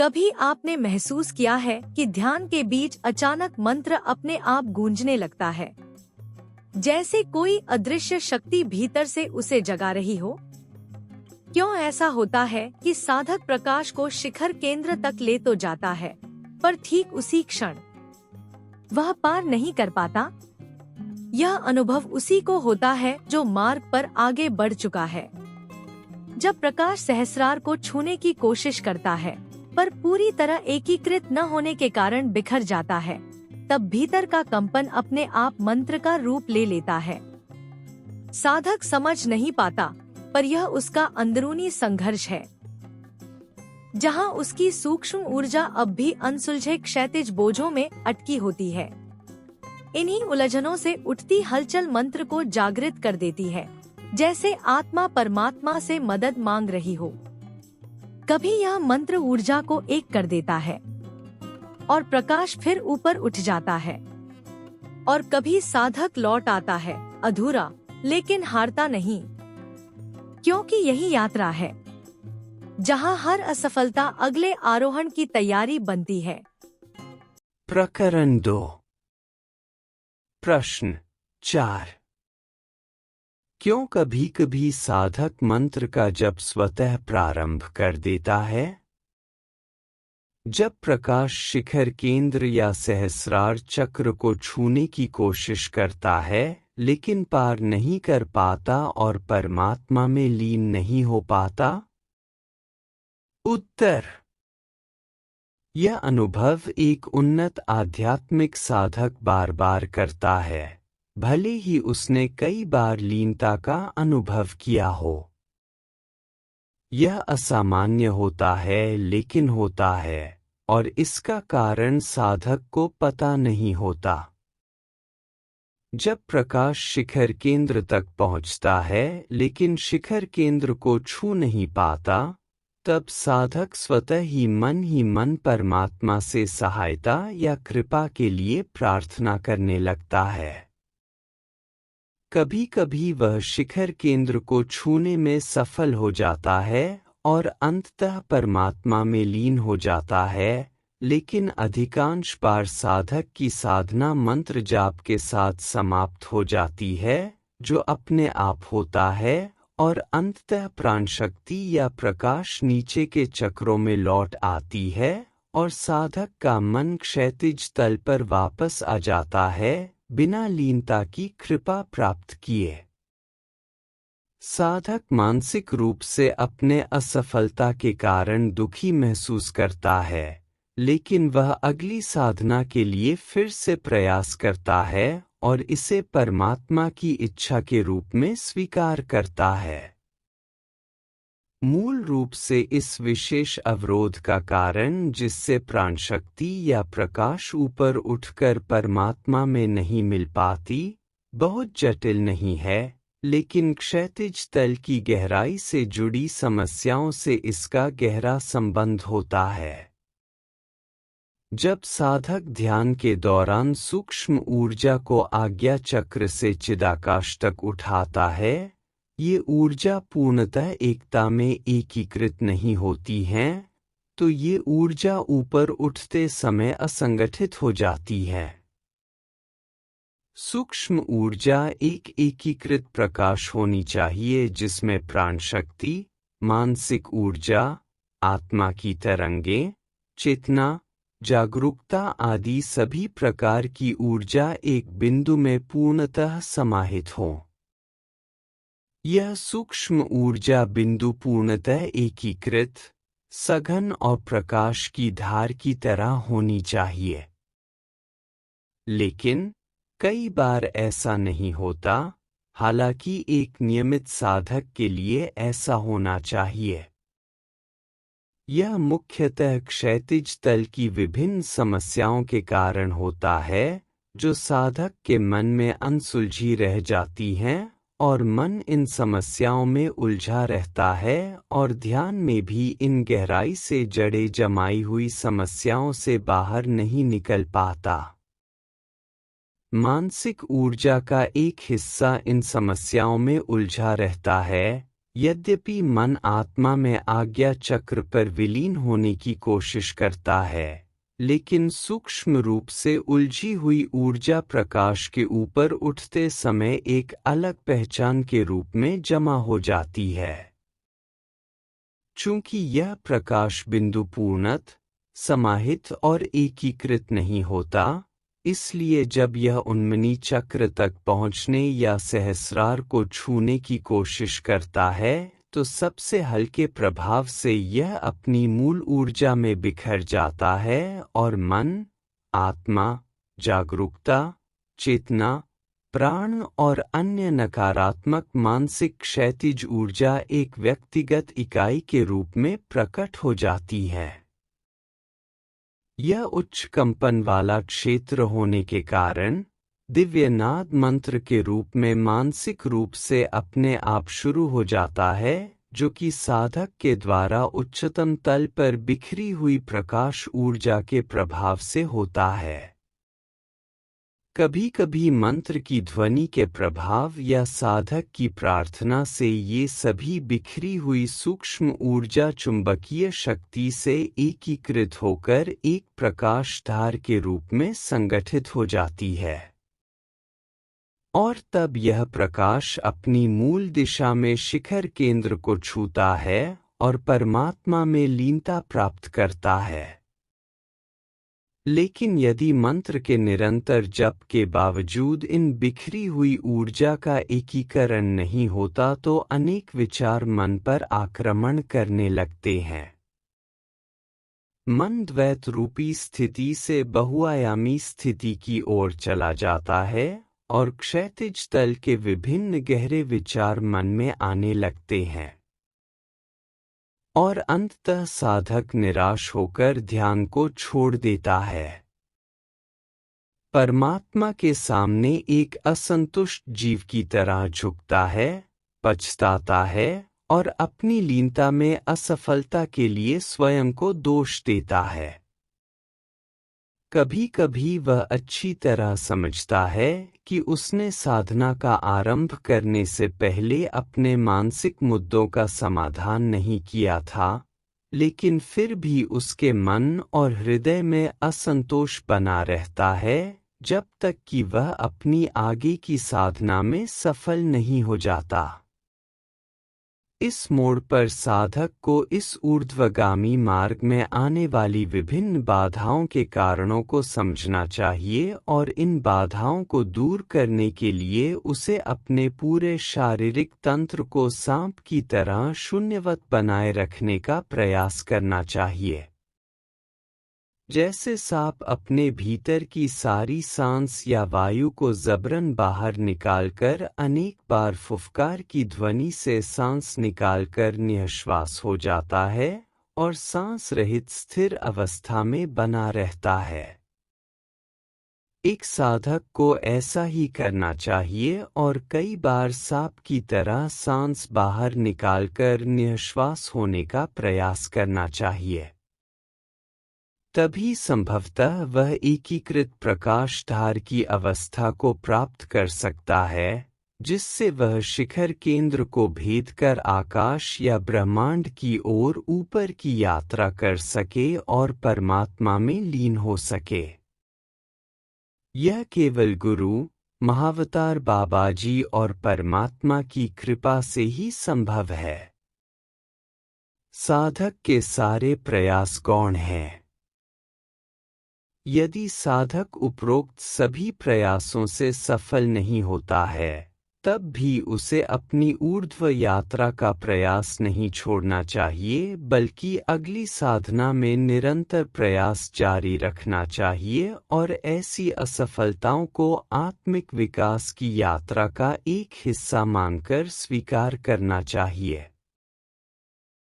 कभी आपने महसूस किया है कि ध्यान के बीच अचानक मंत्र अपने आप गूंजने लगता है, जैसे कोई अदृश्य शक्ति भीतर से उसे जगा रही हो? क्यों ऐसा होता है कि साधक प्रकाश को शिखर केंद्र तक ले तो जाता है, पर ठीक उसी क्षण वह पार नहीं कर पाता? यह अनुभव उसी को होता है जो मार्ग पर आगे बढ़ चुका है। जब प्रकाश सहस्रार को छूने की कोशिश करता है, पर पूरी तरह एकीकृत न होने के कारण बिखर जाता है, तब भीतर का कंपन अपने आप मंत्र का रूप ले लेता है। साधक समझ नहीं पाता, पर यह उसका अंदरूनी संघर्ष है, जहां उसकी सूक्ष्म ऊर्जा अब भी अनसुलझे क्षैतिज बोझों में अटकी होती है। इन्हीं उलझनों से उठती हलचल मंत्र को जागृत कर देती है, जैसे आत्मा परमात्मा से मदद मांग रही हो। कभी यह मंत्र ऊर्जा को एक कर देता है और प्रकाश फिर ऊपर उठ जाता है, और कभी साधक लौट आता है, अधूरा लेकिन हारता नहीं, क्योंकि यही यात्रा है जहां हर असफलता अगले आरोहण की तैयारी बनती है। प्रकरण 2। प्रश्न 4। क्यों कभी कभी साधक मंत्र का जप स्वतः प्रारंभ कर देता है? जब प्रकाश शिखर केंद्र या सहस्रार चक्र को छूने की कोशिश करता है, लेकिन पार नहीं कर पाता और परमात्मा में लीन नहीं हो पाता? उत्तर: यह अनुभव एक उन्नत आध्यात्मिक साधक बार बार करता है, भले ही उसने कई बार लीनता का अनुभव किया हो। यह असामान्य होता है, लेकिन होता है, और इसका कारण साधक को पता नहीं होता। जब प्रकाश शिखर केंद्र तक पहुंचता है, लेकिन शिखर केंद्र को छू नहीं पाता, तब साधक स्वतः ही मन परमात्मा से सहायता या कृपा के लिए प्रार्थना करने लगता है। कभी कभी वह शिखर केंद्र को छूने में सफल हो जाता है और अंततः परमात्मा में लीन हो जाता है, लेकिन अधिकांश बार साधक की साधना मंत्र जाप के साथ समाप्त हो जाती है, जो अपने आप होता है, और अंततः प्राण शक्ति या प्रकाश नीचे के चक्रों में लौट आती है और साधक का मन क्षैतिज तल पर वापस आ जाता है, बिना लीनता की कृपा प्राप्त किए। साधक मानसिक रूप से अपने असफलता के कारण दुखी महसूस करता है, लेकिन वह अगली साधना के लिए फिर से प्रयास करता है और इसे परमात्मा की इच्छा के रूप में स्वीकार करता है। मूल रूप से इस विशेष अवरोध का कारण, जिससे प्राण शक्ति या प्रकाश ऊपर उठकर परमात्मा में नहीं मिल पाती, बहुत जटिल नहीं है, लेकिन क्षैतिज तल की गहराई से जुड़ी समस्याओं से इसका गहरा संबंध होता है। जब साधक ध्यान के दौरान सूक्ष्म ऊर्जा को आज्ञा चक्र से चिदाकाश तक उठाता है, ये ऊर्जा पूर्णतः एकता में एकीकृत नहीं होती हैं, तो ये ऊर्जा ऊपर उठते समय असंगठित हो जाती है। सूक्ष्म ऊर्जा एक एकीकृत प्रकाश होनी चाहिए, जिसमें प्राण शक्ति, मानसिक ऊर्जा, आत्मा की तरंगें, चेतना, जागरूकता आदि सभी प्रकार की ऊर्जा एक बिंदु में पूर्णतः समाहित हो। यह सूक्ष्म ऊर्जा बिंदु पूर्णतः एकीकृत, सघन और प्रकाश की धार की तरह होनी चाहिए। लेकिन कई बार ऐसा नहीं होता, हालांकि एक नियमित साधक के लिए ऐसा होना चाहिए। यह मुख्यतः क्षैतिज तल की विभिन्न समस्याओं के कारण होता है, जो साधक के मन में अनसुलझी रह जाती हैं, और मन इन समस्याओं में उलझा रहता है और ध्यान में भी इन गहराई से जड़े जमाई हुई समस्याओं से बाहर नहीं निकल पाता। मानसिक ऊर्जा का एक हिस्सा इन समस्याओं में उलझा रहता है, यद्यपि मन आत्मा में आज्ञा चक्र पर विलीन होने की कोशिश करता है, लेकिन सूक्ष्म रूप से उलझी हुई ऊर्जा प्रकाश के ऊपर उठते समय एक अलग पहचान के रूप में जमा हो जाती है। चूंकि यह प्रकाश बिंदु पूर्णत, समाहित और एकीकृत नहीं होता, इसलिए जब यह उन्मनी चक्र तक पहुंचने या सहस्रार को छूने की कोशिश करता है, तो सबसे हल्के प्रभाव से यह अपनी मूल ऊर्जा में बिखर जाता है और मन, आत्मा, जागरूकता, चेतना, प्राण और अन्य नकारात्मक मानसिक क्षैतिज ऊर्जा एक व्यक्तिगत इकाई के रूप में प्रकट हो जाती है। यह उच्च कंपन वाला क्षेत्र होने के कारण दिव्यनाद मंत्र के रूप में मानसिक रूप से अपने आप शुरू हो जाता है, जो कि साधक के द्वारा उच्चतम तल पर बिखरी हुई प्रकाश ऊर्जा के प्रभाव से होता है। कभी कभी मंत्र की ध्वनि के प्रभाव या साधक की प्रार्थना से ये सभी बिखरी हुई सूक्ष्म ऊर्जा चुंबकीय शक्ति से एकीकृत होकर एक प्रकाश धार के रूप में संगठित हो जाती है, और तब यह प्रकाश अपनी मूल दिशा में शिखर केंद्र को छूता है और परमात्मा में लीनता प्राप्त करता है। लेकिन यदि मंत्र के निरंतर जप के बावजूद इन बिखरी हुई ऊर्जा का एकीकरण नहीं होता, तो अनेक विचार मन पर आक्रमण करने लगते हैं। मन द्वैत रूपी स्थिति से बहुआयामी स्थिति की ओर चला जाता है और क्षैतिज तल के विभिन्न गहरे विचार मन में आने लगते हैं, और अंततः साधक निराश होकर ध्यान को छोड़ देता है। परमात्मा के सामने एक असंतुष्ट जीव की तरह झुकता है, पछताता है और अपनी लीनता में असफलता के लिए स्वयं को दोष देता है। कभी कभी वह अच्छी तरह समझता है कि उसने साधना का आरंभ करने से पहले अपने मानसिक मुद्दों का समाधान नहीं किया था, लेकिन फिर भी उसके मन और हृदय में असंतोष बना रहता है जब तक कि वह अपनी आगे की साधना में सफल नहीं हो जाता। इस मोड़ पर साधक को इस ऊर्ध्वगामी मार्ग में आने वाली विभिन्न बाधाओं के कारणों को समझना चाहिए और इन बाधाओं को दूर करने के लिए उसे अपने पूरे शारीरिक तंत्र को सांप की तरह शून्यवत बनाए रखने का प्रयास करना चाहिए। जैसे सांप अपने भीतर की सारी सांस या वायु को जबरन बाहर निकालकर अनेक बार फुफकार की ध्वनि से सांस निकालकर निःश्वास हो जाता है और सांस रहित स्थिर अवस्था में बना रहता है। एक साधक को ऐसा ही करना चाहिए और कई बार सांप की तरह सांस बाहर निकालकर निःश्वास होने का प्रयास करना चाहिए। तभी संभवतः वह एकीकृत प्रकाश धार की अवस्था को प्राप्त कर सकता है, जिससे वह शिखर केंद्र को भेद कर आकाश या ब्रह्मांड की ओर ऊपर की यात्रा कर सके और परमात्मा में लीन हो सके। यह केवल गुरु, महावतार बाबाजी और परमात्मा की कृपा से ही संभव है। साधक के सारे प्रयास गौण हैं। यदि साधक उपरोक्त सभी प्रयासों से सफल नहीं होता है, तब भी उसे अपनी ऊर्ध्व यात्रा का प्रयास नहीं छोड़ना चाहिए, बल्कि अगली साधना में निरंतर प्रयास जारी रखना चाहिए और ऐसी असफलताओं को आत्मिक विकास की यात्रा का एक हिस्सा मानकर स्वीकार करना चाहिए।